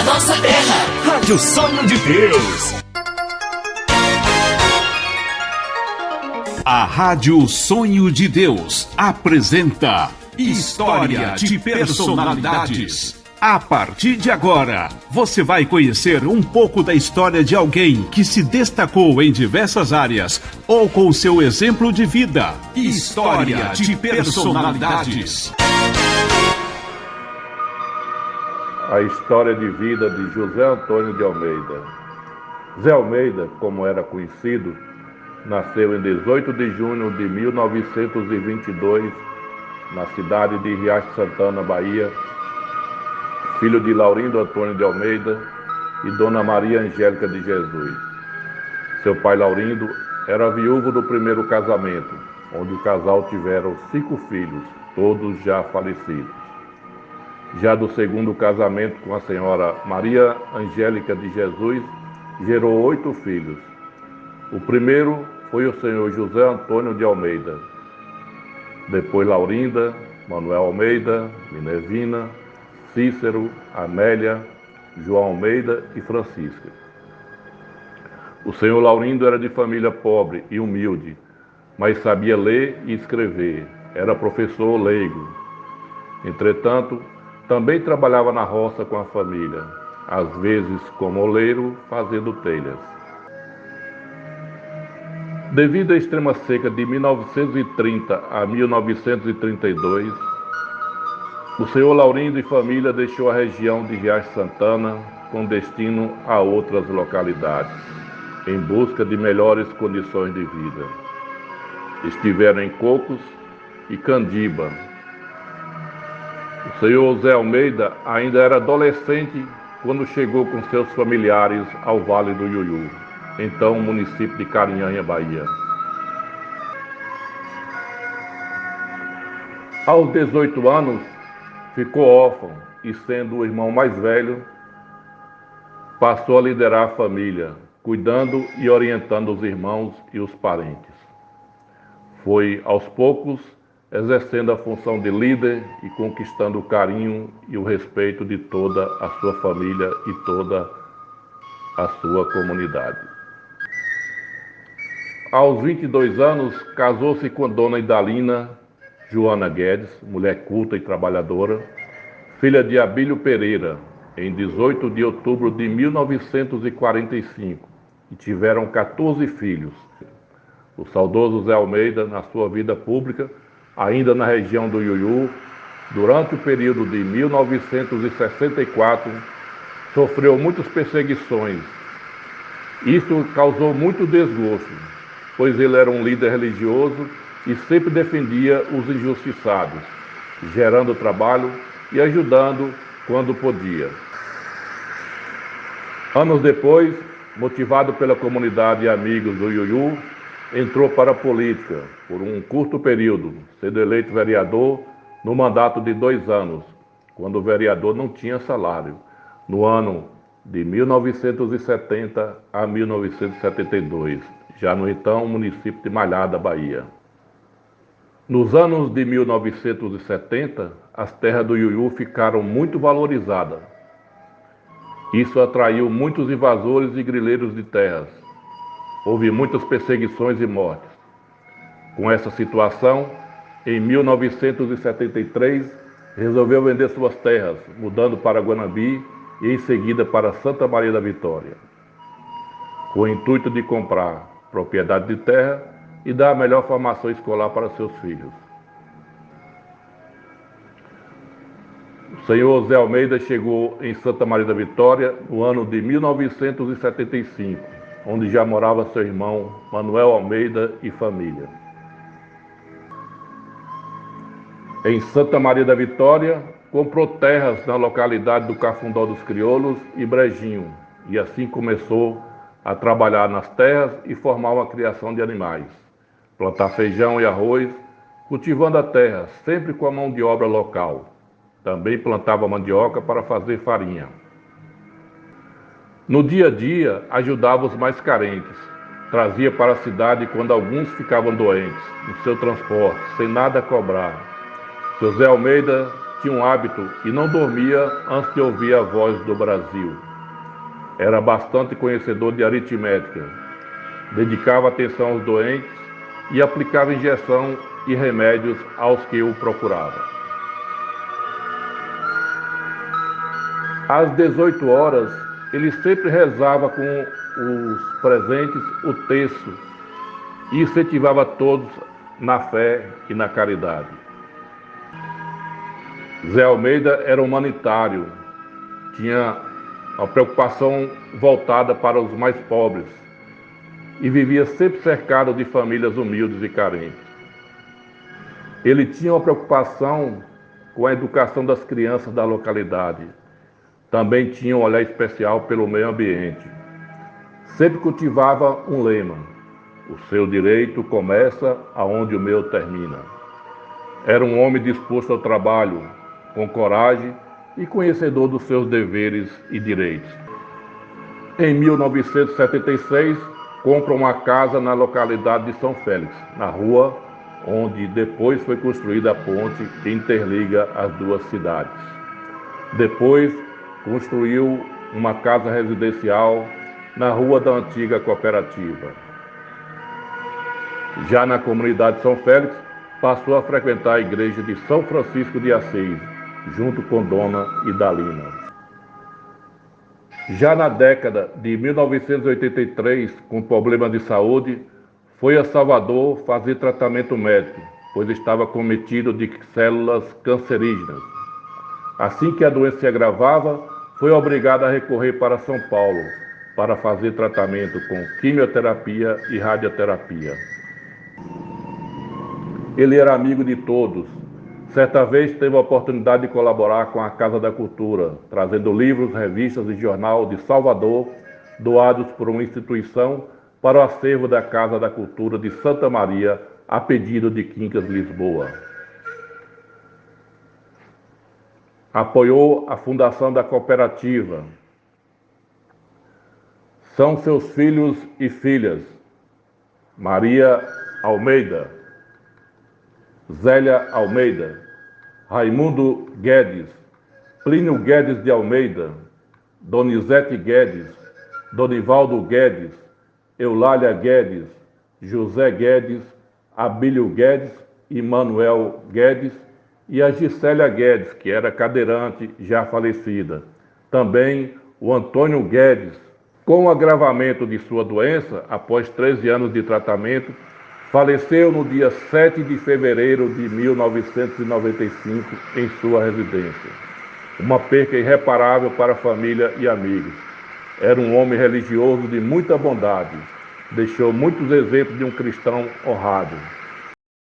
da nossa terra. Rádio Sonho de Deus. A Rádio Sonho de Deus apresenta História de Personalidades. A partir de agora, você vai conhecer um pouco da história de alguém que se destacou em diversas áreas ou com seu exemplo de vida. História de Personalidades. A história de vida de José Antônio de Almeida. Zé Almeida, como era conhecido, nasceu em 18 de junho de 1922, na cidade de Riacho Santana, Bahia, filho de Laurindo Antônio de Almeida e Dona Maria Angélica de Jesus. Seu pai Laurindo era viúvo do primeiro casamento, onde o casal tiveram 5 filhos, todos já falecidos. Já do segundo casamento com a senhora Maria Angélica de Jesus, gerou 8 filhos. O primeiro foi o senhor José Antônio de Almeida, depois Laurinda, Manuel Almeida, Minervina, Cícero, Amélia, João Almeida e Francisca. O senhor Laurindo era de família pobre e humilde, mas sabia ler e escrever. Era professor leigo. Entretanto, também trabalhava na roça com a família, às vezes como oleiro, fazendo telhas. Devido à extrema seca de 1930 a 1932, o senhor Laurindo e família deixou a região de Riacho Santana com destino a outras localidades, em busca de melhores condições de vida. Estiveram em Cocos e Candiba. O senhor Zé Almeida ainda era adolescente quando chegou com seus familiares ao Vale do Iuiú, então município de Carinhanha, Bahia. Aos 18 anos, ficou órfão e, sendo o irmão mais velho, passou a liderar a família, cuidando e orientando os irmãos e os parentes. Foi, aos poucos, exercendo a função de líder e conquistando o carinho e o respeito de toda a sua família e toda a sua comunidade. Aos 22 anos, casou-se com a dona Idalina Joana Guedes, mulher culta e trabalhadora, filha de Abílio Pereira, em 18 de outubro de 1945, e tiveram 14 filhos. O saudoso Zé Almeida, na sua vida pública, ainda na região do Iuiú, durante o período de 1964, sofreu muitas perseguições. Isso causou muito desgosto, pois ele era um líder religioso e sempre defendia os injustiçados, gerando trabalho e ajudando quando podia. Anos depois, motivado pela comunidade e amigos do Iuiú, entrou para a política por um curto período, sendo eleito vereador no mandato de 2 anos, quando o vereador não tinha salário, no ano de 1970 a 1972, já no então município de Malhada, Bahia. Nos anos de 1970, as terras do Iuiú ficaram muito valorizadas. Isso atraiu muitos invasores e grileiros de terras. Houve muitas perseguições e mortes. Com essa situação, em 1973, resolveu vender suas terras, mudando para Guanambi e em seguida para Santa Maria da Vitória, com o intuito de comprar propriedade de terra e dar a melhor formação escolar para seus filhos. O senhor Zé Almeida chegou em Santa Maria da Vitória no ano de 1975, onde já morava seu irmão Manuel Almeida e família. Em Santa Maria da Vitória, comprou terras na localidade do Cafundó dos Crioulos e Brejinho, e assim começou a trabalhar nas terras e formar uma criação de animais, plantar feijão e arroz, cultivando a terra, sempre com a mão de obra local. Também plantava mandioca para fazer farinha. No dia a dia, ajudava os mais carentes. Trazia para a cidade quando alguns ficavam doentes, no seu transporte, sem nada a cobrar. Seu Zé Almeida tinha um hábito e não dormia antes de ouvir a voz do Brasil. Era bastante conhecedor de aritmética, dedicava atenção aos doentes e aplicava injeção e remédios aos que o procuravam. Às 18 horas, ele sempre rezava com os presentes o terço e incentivava todos na fé e na caridade. Zé Almeida era humanitário, tinha uma preocupação voltada para os mais pobres e vivia sempre cercado de famílias humildes e carentes. Ele tinha uma preocupação com a educação das crianças da localidade. Também tinha um olhar especial pelo meio ambiente. Sempre cultivava um lema: o seu direito começa aonde o meu termina. Era um homem disposto ao trabalho, com coragem e conhecedor dos seus deveres e direitos. Em 1976, compra uma casa na localidade de São Félix, na rua onde depois foi construída a ponte que interliga as duas cidades. Depois, construiu uma casa residencial na rua da antiga cooperativa. Já na comunidade de São Félix, passou a frequentar a igreja de São Francisco de Assis, junto com Dona Idalina. Já na década de 1983, com problemas de saúde, foi a Salvador fazer tratamento médico, pois estava cometido de células cancerígenas. Assim que a doença se agravava, foi obrigado a recorrer para São Paulo para fazer tratamento com quimioterapia e radioterapia. Ele era amigo de todos. Certa vez teve a oportunidade de colaborar com a Casa da Cultura, trazendo livros, revistas e jornal de Salvador, doados por uma instituição para o acervo da Casa da Cultura de Santa Maria, a pedido de Quincas Lisboa. Apoiou a fundação da cooperativa. São seus filhos e filhas: Maria Almeida, Zélia Almeida, Raimundo Guedes, Plínio Guedes de Almeida, Donizete Guedes, Donivaldo Guedes, Eulália Guedes, José Guedes, Abílio Guedes e Manuel Guedes, e a Gisélia Guedes, que era cadeirante, já falecida. Também o Antônio Guedes. Com o agravamento de sua doença, após 13 anos de tratamento, faleceu no dia 7 de fevereiro de 1995 em sua residência. Uma perca irreparável para a família e amigos. Era um homem religioso de muita bondade. Deixou muitos exemplos de um cristão honrado.